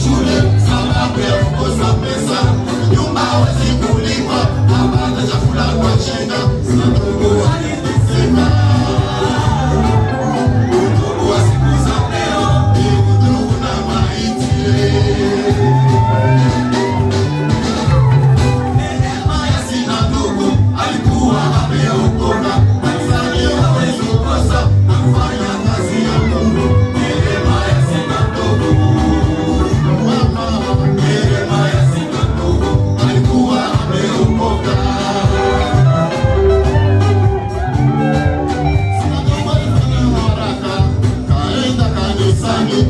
shule sababu ya kukosa pesa, nyumba hawezi kulipa, hapana chakula kwa shida. Sina ndugu aliteseka, ndugu wa siku za leo ni ndugu na maiti. Neema ya sina ndugu alikuwa ameokoka, alizaliwa hawezi kukosa na kufanya kazi ya Mungu. Neema ya sina ndugu, neema ya sina ndugu alikuwa ameokoka. Sina ndugu alifanya haraka, kaenda kanisani.